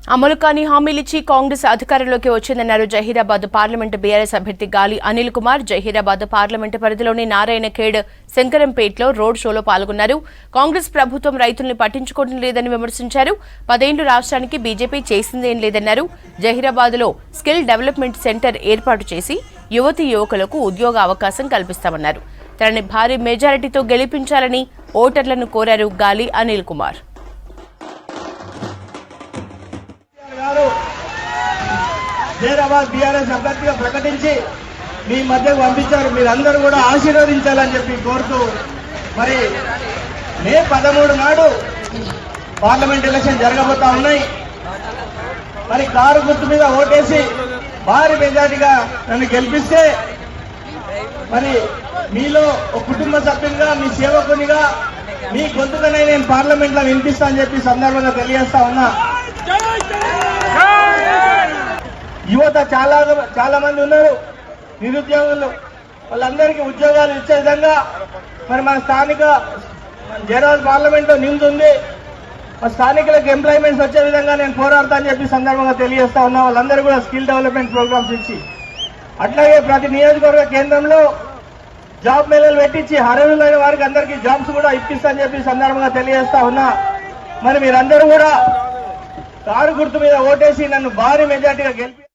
అమలు కాని హామీలిచ్చి కాంగ్రెస్ అధికారంలోకి వచ్చిందన్నారు జహీరాబాద్ పార్లమెంటు బీఆర్ఎస్ అభ్యర్థి గాలి అనిల్ కుమార్. జహీరాబాద్ పార్లమెంటు పరిధిలోని నారాయణఖేడ్, శంకరంపేటలో రోడ్ షోలో పాల్గొన్నారు. కాంగ్రెస్ ప్రభుత్వం రైతుల్ని పట్టించుకోవడం లేదని విమర్శించారు. 10 ఏళ్లు రాష్ట్రానికి బీజేపీ చేసిందేం లేదన్నారు. జహీరాబాద్లో స్కిల్ డెవలప్మెంట్ సెంటర్ ఏర్పాటు చేసి యువతీ యువకులకు ఉద్యోగ అవకాశం కల్పిస్తామన్నారు. తనని భారీ మెజారిటీతో గెలిపించాలని ఓటర్లను కోరారు గాలి అనిల్ కుమార్. జహీరాబాద్ బీఆర్ఎస్ అభ్యర్థిగా ప్రకటించి మీ మధ్యకు పంపించారు. మీరందరూ కూడా ఆశీర్వదించాలని చెప్పి కోరుతూ, మరి మే 13 నాడు పార్లమెంట్ ఎలక్షన్ జరగబోతా ఉన్నాయి. మరి కారు గుర్తు మీద ఓటేసి భారీ మెజార్టీగా నన్ను గెలిపిస్తే మరి మీలో ఒక కుటుంబ సభ్యునిగా, మీ సేవకునిగా, మీ గొంతుకనే నేను పార్లమెంట్ లో వినిపిస్తా అని చెప్పి సందర్భంగా తెలియజేస్తా ఉన్నా. యువత చాలా మంది ఉన్నారు, నిరుద్యోగులు. వాళ్ళందరికీ ఉద్యోగాలు ఇచ్చే విధంగా మరి మన స్థానిక జహీరాబాద్ పార్లమెంట్ లో నిధులు ఉంది. మా స్థానికులకు ఎంప్లాయ్మెంట్స్ వచ్చే విధంగా నేను పోరాడతా అని చెప్పి సందర్భంగా తెలియజేస్తా ఉన్నా. వాళ్ళందరూ కూడా స్కిల్ డెవలప్మెంట్ ప్రోగ్రామ్స్ ఇచ్చి, అట్లాగే ప్రతి నియోజకవర్గ కేంద్రంలో జాబ్ మేళలు పెట్టించి అర్హులైన వారికి అందరికీ జాబ్స్ కూడా ఇప్పిస్తా అని చెప్పి సందర్భంగా తెలియజేస్తా ఉన్నా. మరి మీరందరూ కూడా కారు గుర్తు మీద ఓటేసి నన్ను భారీ మెజార్టీగా గెలిపి